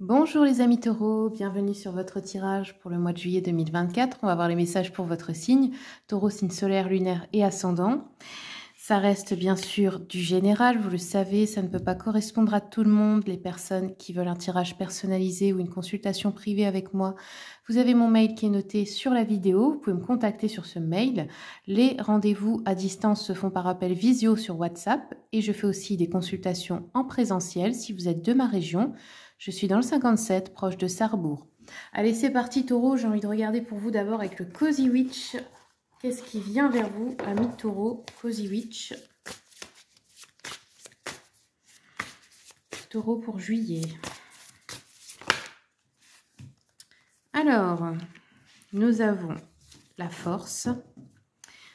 Bonjour les amis taureaux, bienvenue sur votre tirage pour le mois de juillet 2024. On va voir les messages pour votre signe. Taureau, signe solaire, lunaire et ascendant. Ça reste bien sûr du général, vous le savez, ça ne peut pas correspondre à tout le monde. Les personnes qui veulent un tirage personnalisé ou une consultation privée avec moi, vous avez mon mail qui est noté sur la vidéo. Vous pouvez me contacter sur ce mail. Les rendez-vous à distance se font par appel visio sur WhatsApp et je fais aussi des consultations en présentiel si vous êtes de ma région. Je suis dans le 57, proche de Sarrebourg. Allez, c'est parti Taureau, j'ai envie de regarder pour vous d'abord avec le Cozy Witch. Qu'est-ce qui vient vers vous, ami Taureau, Cozy Witch. Taureau pour juillet. Alors, nous avons la force,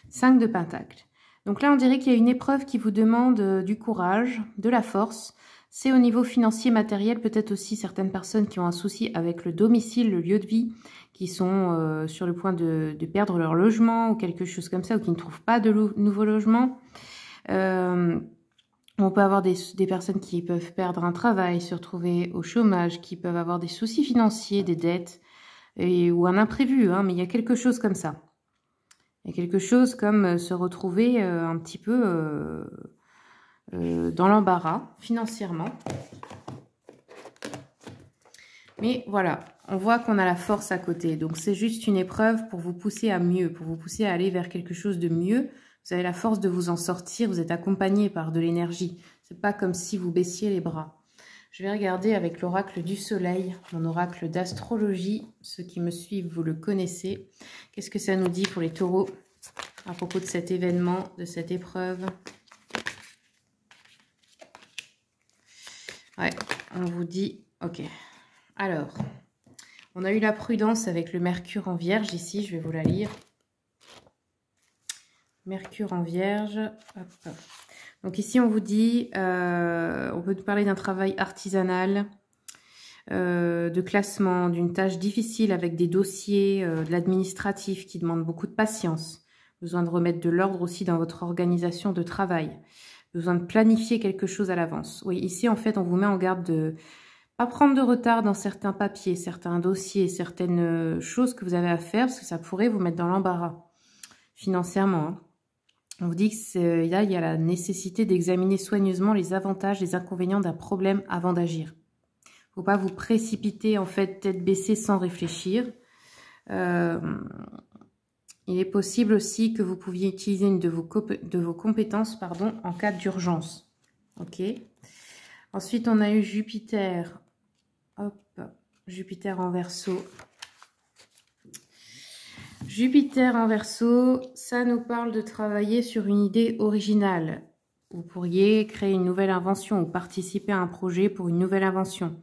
5 de pentacles. Donc là, on dirait qu'il y a une épreuve qui vous demande du courage, de la force. C'est au niveau financier, matériel, peut-être aussi certaines personnes qui ont un souci avec le domicile, le lieu de vie, qui sont sur le point de perdre leur logement ou quelque chose comme ça, ou qui ne trouvent pas de nouveau logement. On peut avoir des personnes qui peuvent perdre un travail, se retrouver au chômage, qui peuvent avoir des soucis financiers, des dettes, ou un imprévu, hein, mais il y a quelque chose comme ça. Il y a quelque chose comme se retrouver un petit peu... dans l'embarras financièrement. Mais voilà, on voit qu'on a la force à côté. Donc c'est juste une épreuve pour vous pousser à mieux, pour vous pousser à aller vers quelque chose de mieux. Vous avez la force de vous en sortir, vous êtes accompagné par de l'énergie. C'est pas comme si vous baissiez les bras. Je vais regarder avec l'oracle du soleil, mon oracle d'astrologie. Ceux qui me suivent, vous le connaissez. Qu'est-ce que ça nous dit pour les taureaux à propos de cet événement, de cette épreuve ? Ouais, on vous dit, ok. Alors, on a eu la prudence avec le Mercure en Vierge ici, je vais vous la lire. Mercure en Vierge. Hop, hop. Donc ici, on vous dit, on peut parler d'un travail artisanal, de classement, d'une tâche difficile avec des dossiers, de l'administratif qui demande beaucoup de patience. Besoin de remettre de l'ordre aussi dans votre organisation de travail. Besoin de planifier quelque chose à l'avance. Oui, ici, en fait, on vous met en garde de pas prendre de retard dans certains papiers, certains dossiers, certaines choses que vous avez à faire, parce que ça pourrait vous mettre dans l'embarras financièrement. Hein. On vous dit qu'il y a la nécessité d'examiner soigneusement les avantages, les inconvénients d'un problème avant d'agir. Il ne faut pas vous précipiter, en fait, tête baissée sans réfléchir. Il est possible aussi que vous pouviez utiliser une de vos compétences en cas d'urgence. Ok. Ensuite, on a eu Jupiter. Hop, Jupiter en Verseau. Jupiter en Verseau, ça nous parle de travailler sur une idée originale. Vous pourriez créer une nouvelle invention ou participer à un projet pour une nouvelle invention.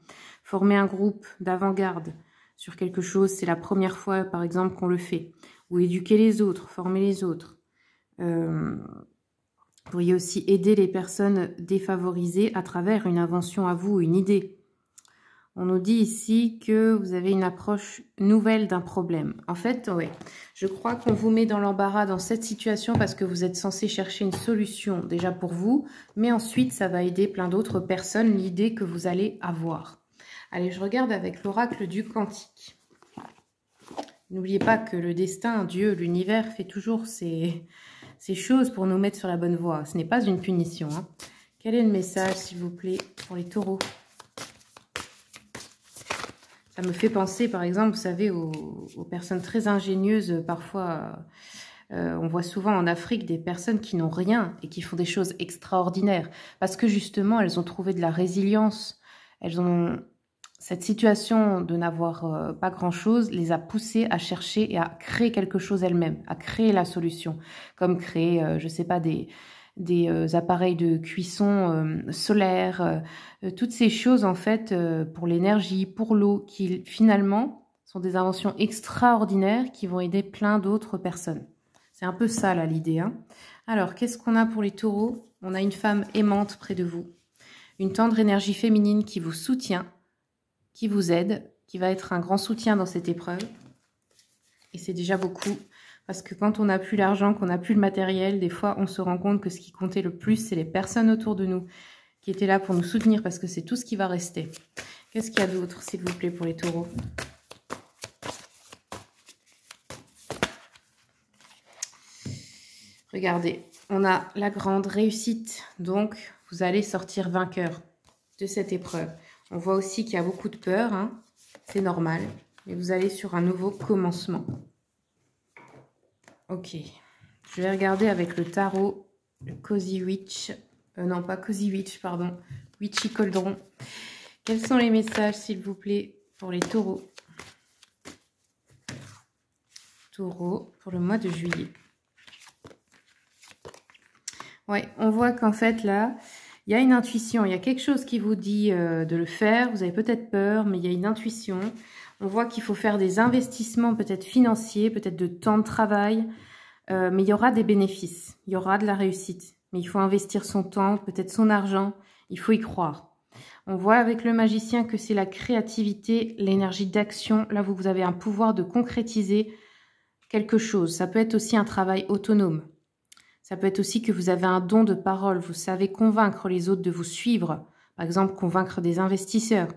Former un groupe d'avant-garde sur quelque chose, c'est la première fois, par exemple, qu'on le fait. Ou éduquer les autres, former les autres. Vous pourriez aussi aider les personnes défavorisées à travers une invention à vous, une idée. On nous dit ici que vous avez une approche nouvelle d'un problème. En fait, ouais, je crois qu'on vous met dans l'embarras dans cette situation parce que vous êtes censé chercher une solution déjà pour vous, mais ensuite ça va aider plein d'autres personnes, l'idée que vous allez avoir. Allez, je regarde avec l'oracle du Cantique. N'oubliez pas que le destin, Dieu, l'univers fait toujours ces choses pour nous mettre sur la bonne voie. Ce n'est pas une punition. Hein. Quel est le message, s'il vous plaît, pour les taureaux? Ça me fait penser, par exemple, vous savez, aux personnes très ingénieuses. Parfois, on voit souvent en Afrique des personnes qui n'ont rien et qui font des choses extraordinaires. Parce que justement, elles ont trouvé de la résilience. Elles ont... Cette situation de n'avoir pas grand-chose les a poussées à chercher et à créer quelque chose elles-mêmes, à créer la solution. Comme créer, je ne sais pas, des appareils de cuisson solaire, toutes ces choses en fait pour l'énergie, pour l'eau, qui finalement sont des inventions extraordinaires qui vont aider plein d'autres personnes. C'est un peu ça là l'idée. Hein. Alors, qu'est-ce qu'on a pour les taureaux? On a une femme aimante près de vous, une tendre énergie féminine qui vous soutient, qui vous aide, qui va être un grand soutien dans cette épreuve. Et c'est déjà beaucoup, parce que quand on n'a plus l'argent, qu'on n'a plus le matériel, des fois on se rend compte que ce qui comptait le plus, c'est les personnes autour de nous qui étaient là pour nous soutenir, parce que c'est tout ce qui va rester. Qu'est-ce qu'il y a d'autre, s'il vous plaît, pour les taureaux? Regardez, on a la grande réussite. Donc, vous allez sortir vainqueur de cette épreuve. On voit aussi qu'il y a beaucoup de peur, hein. C'est normal. Mais vous allez sur un nouveau commencement. Ok. Je vais regarder avec le tarot, le Cozy Witch. Non, pas Cozy Witch, pardon. Witchy Cauldron. Quels sont les messages, s'il vous plaît, pour les taureaux? Taureau pour le mois de juillet. Ouais, on voit qu'en fait, là, il y a une intuition. Il y a quelque chose qui vous dit de le faire. Vous avez peut-être peur, mais il y a une intuition. On voit qu'il faut faire des investissements peut-être financiers, peut-être de temps de travail. Mais il y aura des bénéfices. Il y aura de la réussite. Mais il faut investir son temps, peut-être son argent. Il faut y croire. On voit avec le magicien que c'est la créativité, l'énergie d'action. Là, vous avez un pouvoir de concrétiser quelque chose. Ça peut être aussi un travail autonome. Ça peut être aussi que vous avez un don de parole. Vous savez convaincre les autres de vous suivre. Par exemple, convaincre des investisseurs.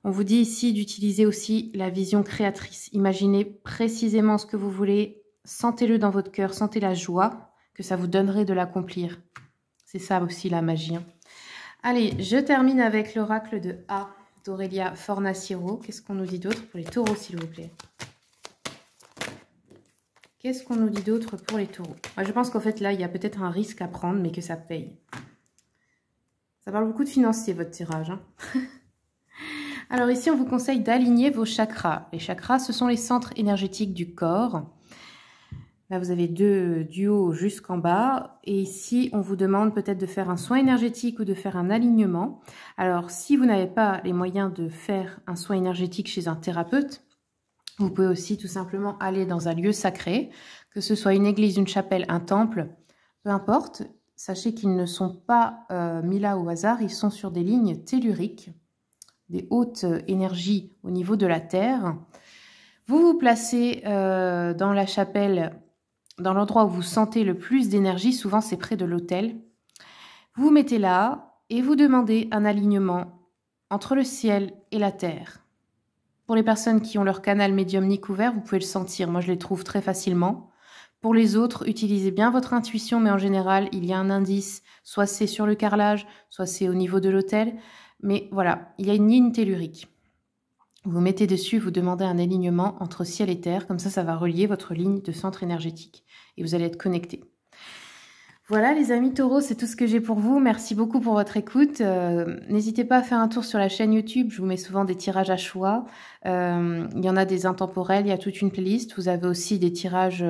On vous dit ici d'utiliser aussi la vision créatrice. Imaginez précisément ce que vous voulez. Sentez-le dans votre cœur. Sentez la joie que ça vous donnerait de l'accomplir. C'est ça aussi la magie. Hein. Allez, je termine avec l'oracle de A d'Aurélia Fornaciero. Qu'est-ce qu'on nous dit d'autre pour les taureaux, s'il vous plaît? Qu'est-ce qu'on nous dit d'autre pour les taureaux? Moi, je pense qu'en fait, là, il y a peut-être un risque à prendre, mais que ça paye. Ça parle beaucoup de financier, votre tirage. Hein. Alors ici, on vous conseille d'aligner vos chakras. Les chakras, ce sont les centres énergétiques du corps. Là, vous avez deux du haut jusqu'en bas. Et ici, on vous demande peut-être de faire un soin énergétique ou de faire un alignement. Alors, si vous n'avez pas les moyens de faire un soin énergétique chez un thérapeute, vous pouvez aussi tout simplement aller dans un lieu sacré, que ce soit une église, une chapelle, un temple, peu importe. Sachez qu'ils ne sont pas mis là au hasard, ils sont sur des lignes telluriques, des hautes énergies au niveau de la terre. Vous vous placez dans la chapelle, dans l'endroit où vous sentez le plus d'énergie, souvent c'est près de l'autel. Vous vous mettez là et vous demandez un alignement entre le ciel et la terre. Pour les personnes qui ont leur canal médiumnique ouvert, vous pouvez le sentir. Moi, je les trouve très facilement. Pour les autres, utilisez bien votre intuition, mais en général, il y a un indice. Soit c'est sur le carrelage, soit c'est au niveau de l'autel. Mais voilà, il y a une ligne tellurique. Vous mettez dessus, vous demandez un alignement entre ciel et terre. Comme ça va relier votre ligne de centre énergétique. Et vous allez être connecté. Voilà les amis taureaux, c'est tout ce que j'ai pour vous. Merci beaucoup pour votre écoute. N'hésitez pas à faire un tour sur la chaîne YouTube. Je vous mets souvent des tirages à choix. Il y en a des intemporels, il y a toute une playlist. Vous avez aussi des tirages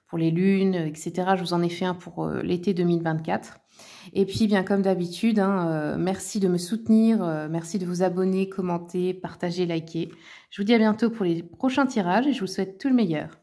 pour les lunes, etc. Je vous en ai fait un pour l'été 2024. Et puis, bien comme d'habitude, hein, merci de me soutenir. Merci de vous abonner, commenter, partager, liker. Je vous dis à bientôt pour les prochains tirages et je vous souhaite tout le meilleur.